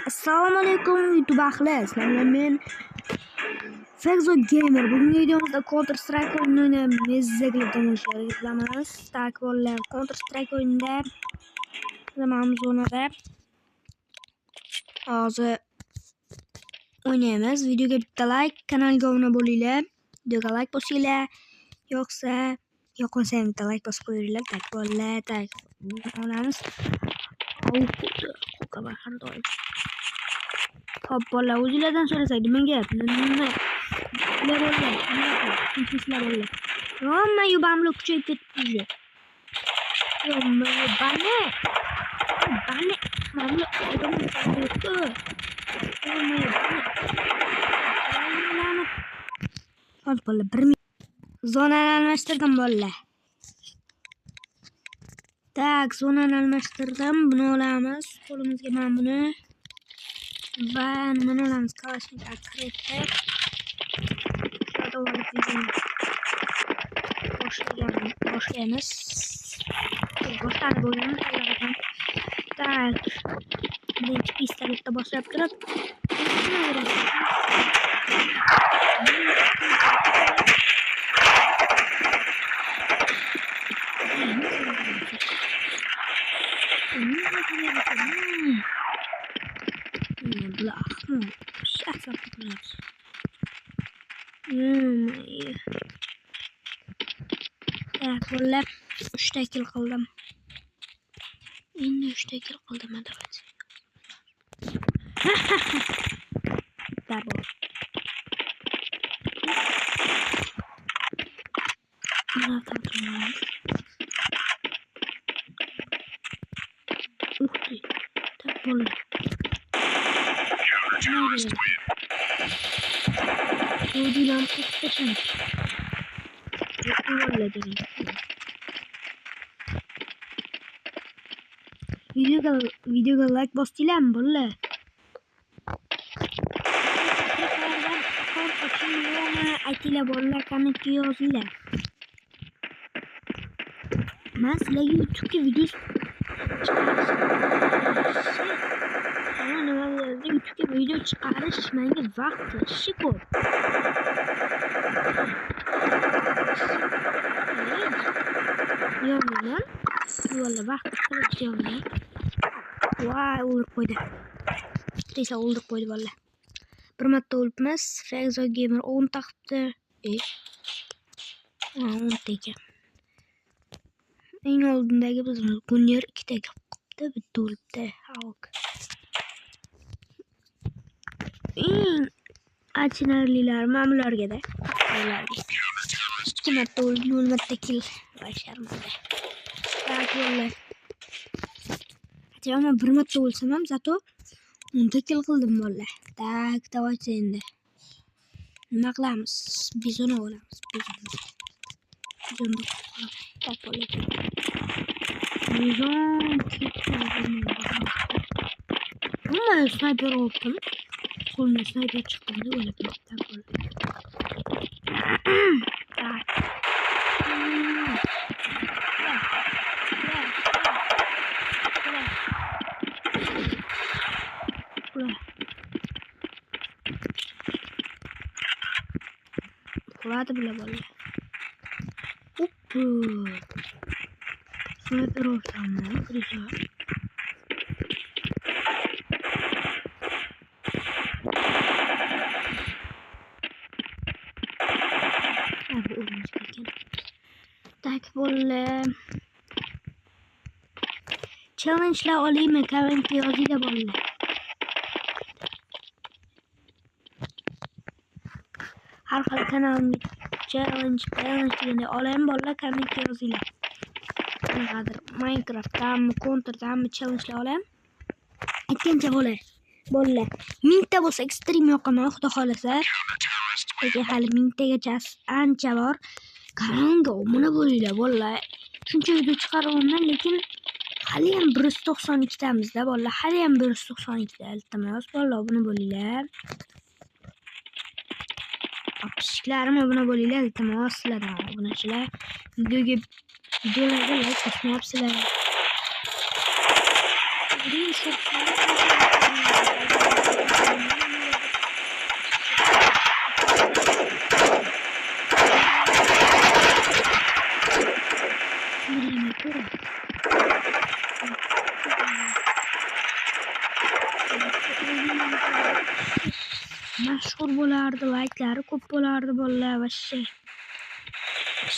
Assalomu alaykum YouTube ahli. Sizlarga men Fexo Gamer. Bugungi videomizda Counter Strike o'yinini mezzaga tomosha qilamiz. Tak bo'llar Counter Strike o'yinida zamonamiz zonada hozir o'ynaymiz. Videoga bitta like, kanalga obuna bo'linglar. Videoga like bosinglar. Yoqmasa bitta like bosib qo'yinglar. Tak bo'llar, tak olamiz. Hop bola o'zinglardan so'rasaydi menga nima bo'ladi? Hamma yubamli kuchayib ketdi. Bani. Mamlu odamlar ketdi. Hop bola 1 zonani almashtirdim bola. Tak, zonani almashtirdim. Buni olamiz. Qo'limizga mana buni. Va nimani olamiz? Kalashnikov akretda. Boshlaymiz. Boshlanib bo'lganini tayyorladim. Tak. Birinchi pistoletda boshlab turib. Bola 3 ta kill qildim. Endi 3 ta kill qildim adavati. Darbo. Mana taqdim. Tak bola. Videodan muhteşem. Videoga like bosinglarmi bola? Aytinglar bolalar, kommentga yozinglar. Men sizlarga YouTube'ga video YouTube'ga video chiqarish menga vaqt ishi ko'p. Yo'qman. Yo'lla vaqt qilishim. Voy, o'lib qo'ydi. Tesa o'ldirib qo'ydi bola. Bir marta o'libmiz. Fexo Gamer 10 taqibdi. 10 teka. Eng oldindagi biz Gunyer 2 teka qilibdi, bitta o'libdi. Halk. Achinarlilar mamlarga-da. Ikki marta o'ldim, 0 marta kill. Basharmada. Tak bo'ldi. Hatto 1 marta o'lsam ham zato 10 ta kill qildim bola. Tak, davaychi endi. Nima qilamiz? Bizon olamiz. Bizon. Tak bo'ldi. Bizon Nima sniper oldim? Qo'lga sniper chiqdi o'ylab tak bo'ldi. Tak. Kulada bile bola. Sniper olsam ne? Güzel. Abi olmuş bakın. Tak bola. Challenge'lar olayım, kommentga yozinglar bola. Har xil kanalimga challenge deganda olayim bola, kommentga yozinglar. Qanaqadir Minecraft'danmi, Counter'danmi challenge'lar olayim. Aytgancha bola. 1000 ta bo'lsa ekstrem yoqaman, xudo xolasa. Lekin hali 1000 tagacha ancha bor. Kanalimga obuna bo'linglar bola. Shuncha video chiqaryapman, lekin hali ham 192 tamizda bola. Hali ham 192 ta. Iltimos bola, obuna bo'linglar. Pishiklarim obuna bo'linglar, iltimos sizlardan obunachilar. Videolarga like bosmayapsizlar. Mashhur bo'lardi, like'lari ko'p bo'lardi bolalar vashshe.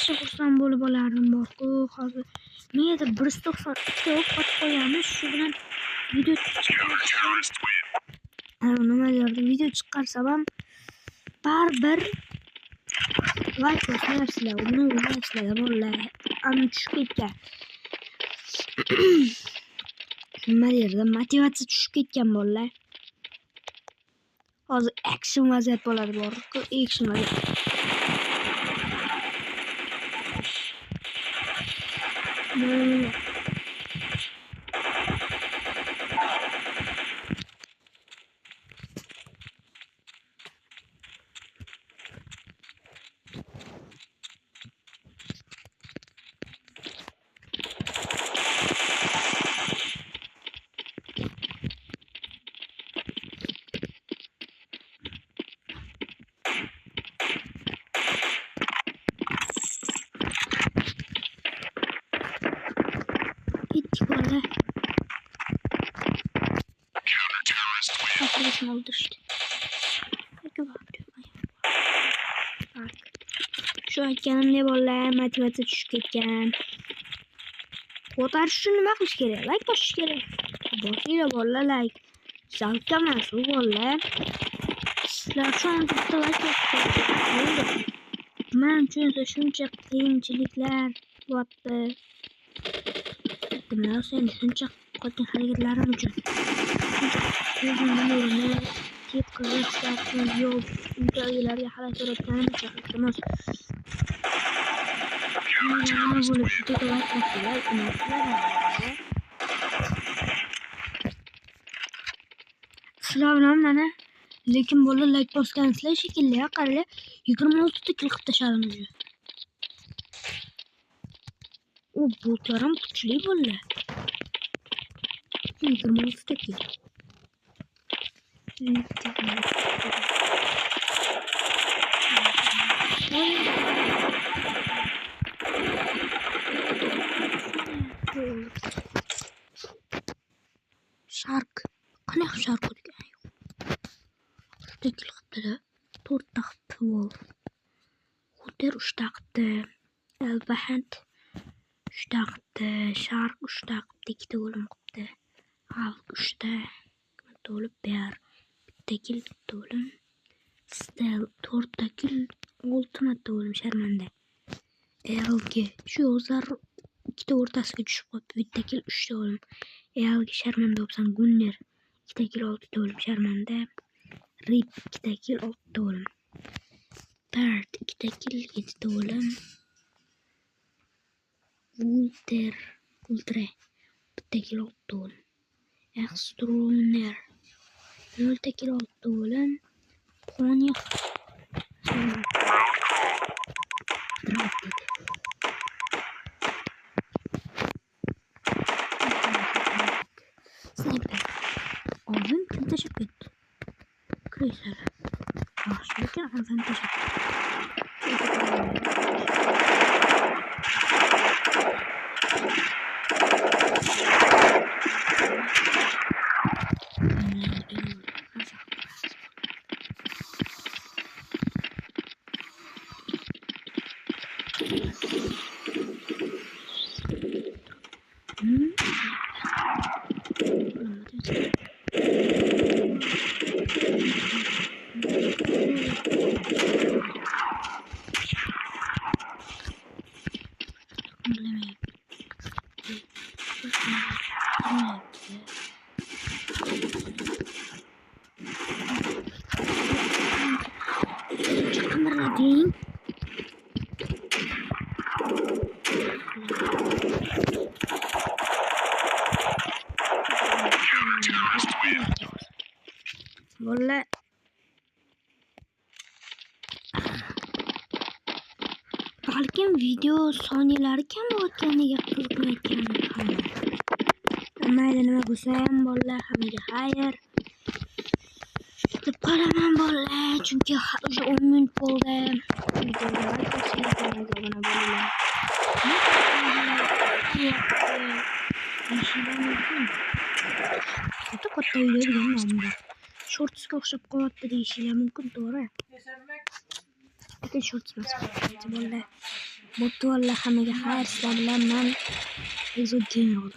Xursand bo'lib olardim borku, hozir menda 192 o'qib qo'yamiz, shu bilan video chiqarsam, nima derdim, video chiqarsam ham baribir like bosmayapsizlar, uni urmayapsizlar bolalar. Ani tushib ketgan. Nima derdim, motivatsiya tushib ketgan bolalar. Hozir action vaziyat bo'ladi borku, action vaziyat. Arkadaşım oldu işte. Şu aytganim ne bolalar, motivatsiya tushib ketgan. Ko'tarish uchun nima qilish kerak? Like bosish kerak. Bosinglar bolalar, like. Zavq emas u bolalar. Sizlar shu an bitta like bosing. Men uchun shuncha qiyinchiliklar bo'lyapti. Nima sen shuncha qilgan harakatlarim uchun. O'zimni tep qilishlarni yo'q, uydagilarga xalaqit berayotganim uchun iltimos. Nima bo'lib sizlar bilan mana lekin bola like bosgansizlar shekilli, qaranglar 26 ta kill qilib tashladim o'zi. O botlarim kuchli bolalar. 26 ta kill. Shark. Qanaqa shark degan yo'q. Shunday qilibdi-da. 4 ta wolf. Hunter 3 ta qilibdi. Elephant 3 ta qilibdi. Shark 3 ta qilibdi. 2 ta o'lim qilibdi. Halk 3 ta. To'lib bear. Bitta kill, bitta o'lim. Stel 4 ta kill, 6 marta o'lim sharmanda. Elga shu o'zlar 2 ta o'rtasiga tushib qolibdi. Bitta kill, 3 ta o'lim. Elga sharmanda bo'lsam Gunner 2 ta kill, 6 ta o'lim sharmanda. Rip 2 ta kill, 6 ta o'lim. Bird 2 ta kill, 7 ta o'lim. Ultra 1 ta kill, 6 ta o'lim. Extroner 0 ta kill, 6 ta o'lim. Pony Sniper. Oğlum teşekkür et. Kıyısar. Başlarken ağzını teşekkür et. Kameradayım. Vallahi balkim video soniyalari kam bo'layotganiga qiziqmayotganim ham. mayli nima bo'lsa ham bolalar, hammaga xayr deb qolaman bolalar, chunki уже 10 minut bo'ldi. Videoga like bosinglar, kanalga obuna bo'linglar. Katta video degan nom bor. Shortsga o'xshab qolyapti deyishinglar mumkin, to'g'ri? Lekin shorts emas. Bo'ldi. Bo'pti, hammaga xayr. Sizlar bilan men Exo Gamer bo'ldim.